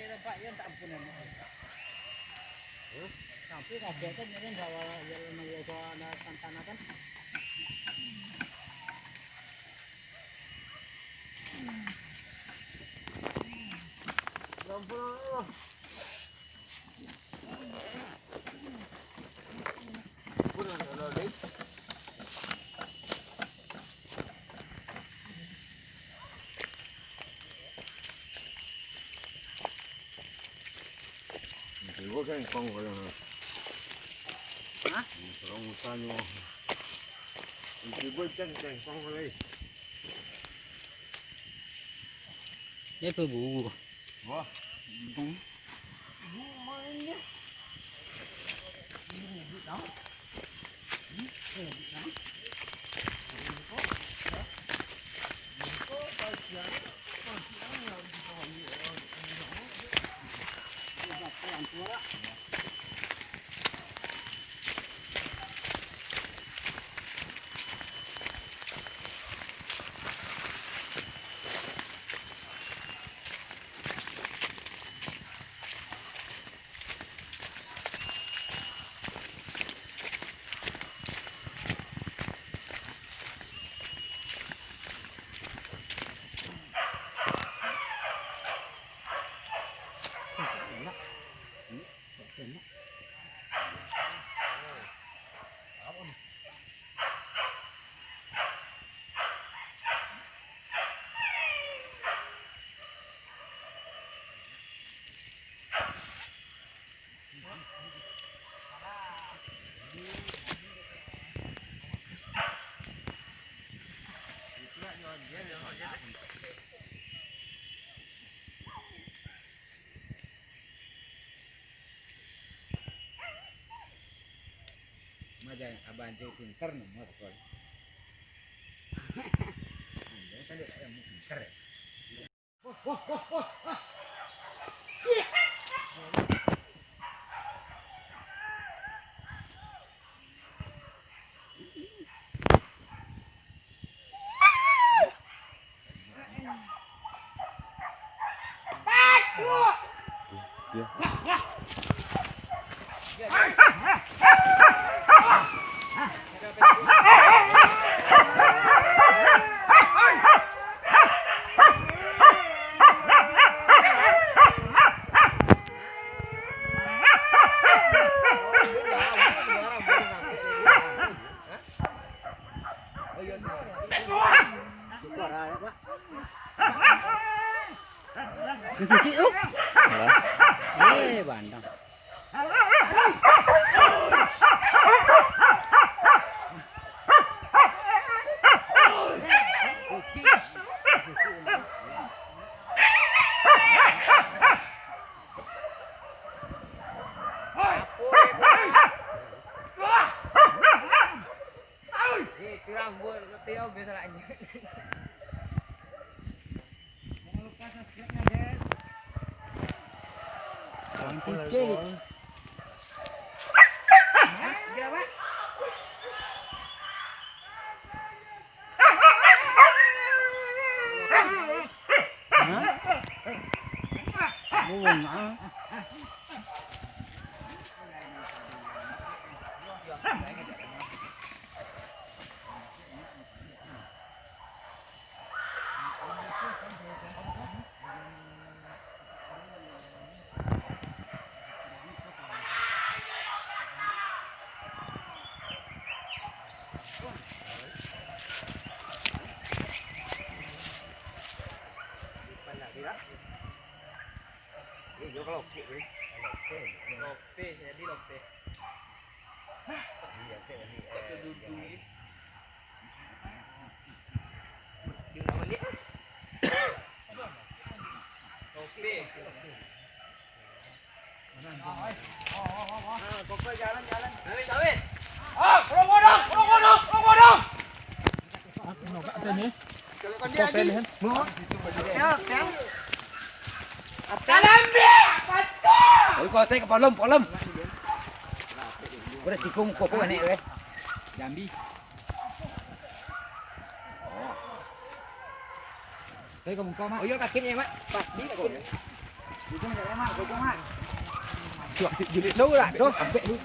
Pak yan tak ampun mo. Sampai kaget kan nyen bawa ya ana tantanakan. Rompong. Pura lo deh. Ibu kan kong ko lang. Ha? Parang utan mo. Ibu kan kong ko lang. Ni pebu. Wah, Bung. Bung mainnya. Ini di dalam. Ini di dalam. Maja abang tu pintar nomor kau. Dia kan dia yang pintar. Cuci tu. Bandang. Kurang buat teo biasa lagi. Jangan lupa subscribe-nya, guys. Jangan cuci. Berapa? Bunga. Lope, jadi lope. Itu duduk. Di mana dia? Lope. Pokoknya jalan-jalan. Dawid. Promo dong. Aku nak kat sini. Kalau kau dia aja. Mau? Ya, kan. Dalam dia. Oi kau take polom. Udah tikung kopo ni weh. Jambi. Oh. Đây có một con mak. Oh, yo kakinya mak. Pas di kau. Chuột thì bị sâu lại đó, bảo vệ luôn.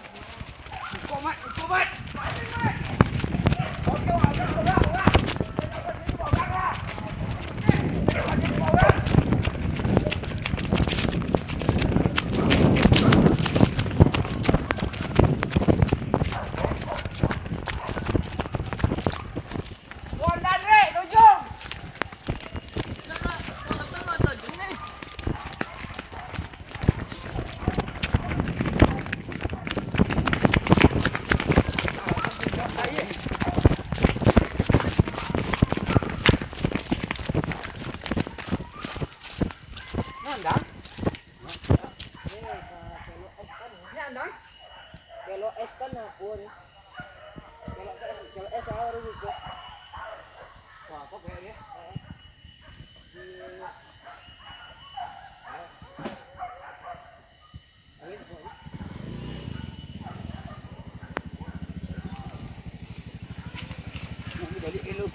Kalau es kan aku ni. Kalau es awal dulu. Wah, kok kayak dia? Balik dulu.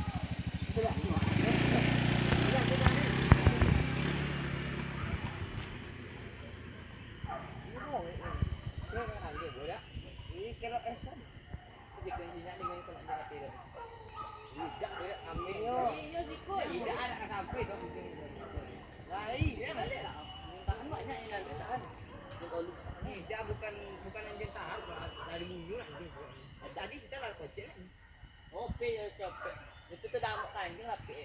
Kalau es kan jika dia dengan kalau dia mati dah. Tidak dia ambil yo. Tidak ada sampai tu. Lai dia balik lah. Tahan banyak ini dah tahan. Ni dia bukan anjing tahan dari dulu lah anjing. Tadi kita lah kecil kan. Oh, pe ya capek. Itu tu dah makan anjing lah pe.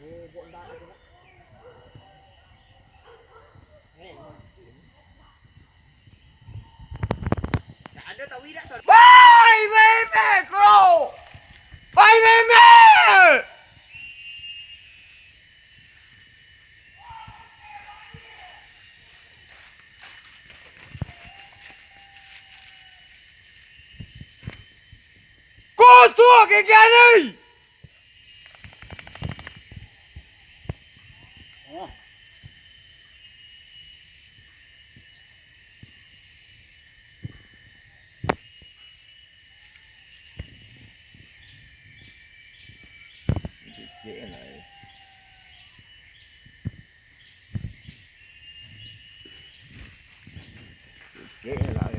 Oh, buat dah tu. Ada tahu tidak soal. Bye baby girl. Bye baby. Cô tua cái kia đi. dễ lại dễ lại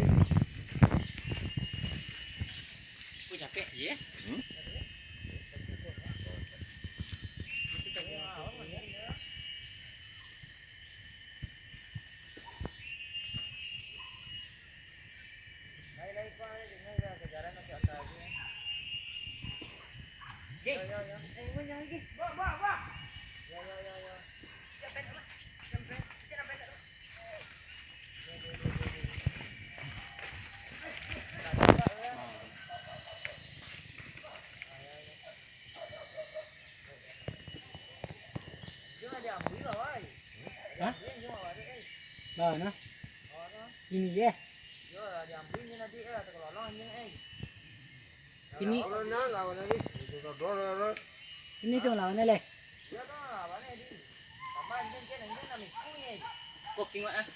Punya pe ya. Hah? Rồi nó. Ini dia. Ini tu lawan leh. Cooking what?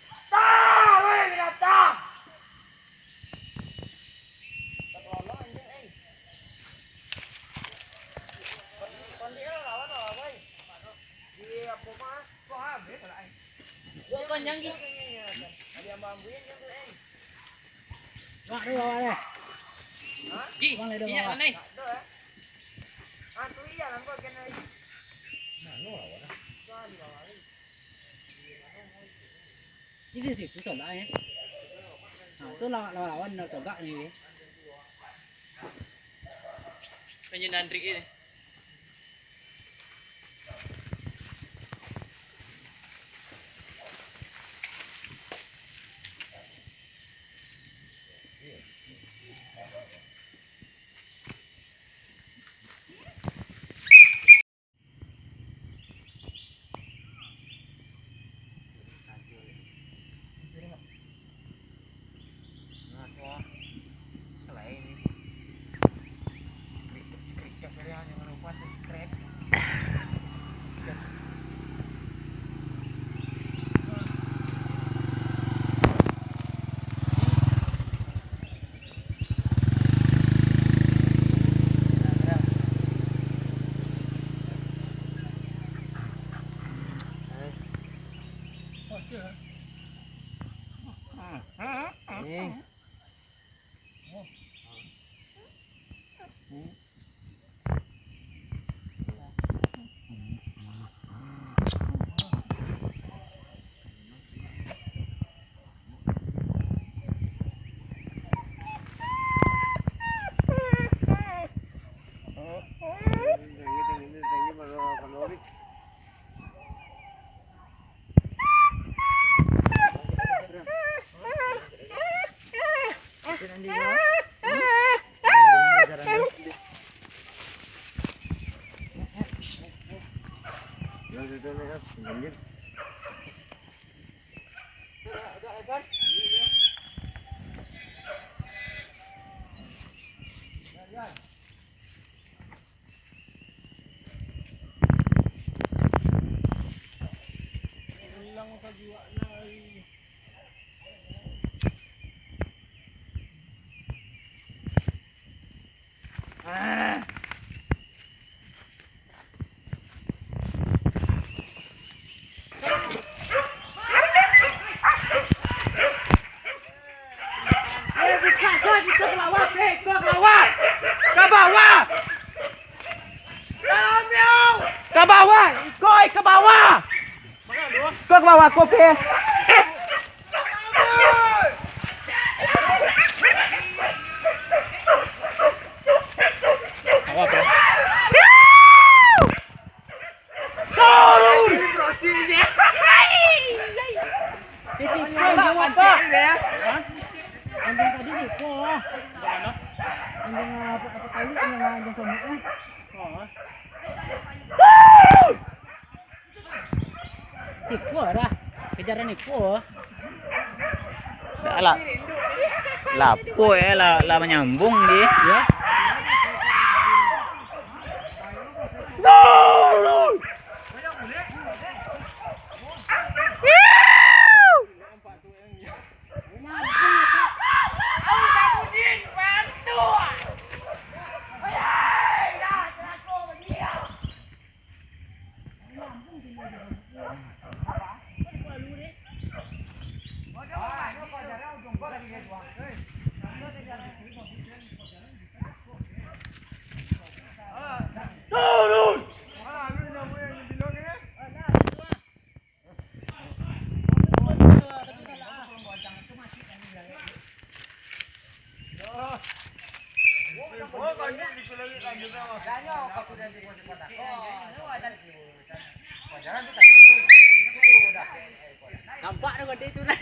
Con nhang đi. Vác đi vào đây. Đi, đi nhận này. Cái gì thì cứ trở lại nhé. Tôi là ăn nó trở gạo như thế. Cái như Nandri này. Ke bawah. Koi ke bawah. Kau ke bawah kopi. Awak apa? Anjing tadi ni ko. Mana? Anjing apa kali anjing semut Oh. Iko dah. Kejaran iko. Dah lah. Lapo lah menyambung dia. Ya. Nampak dah gede tu dah.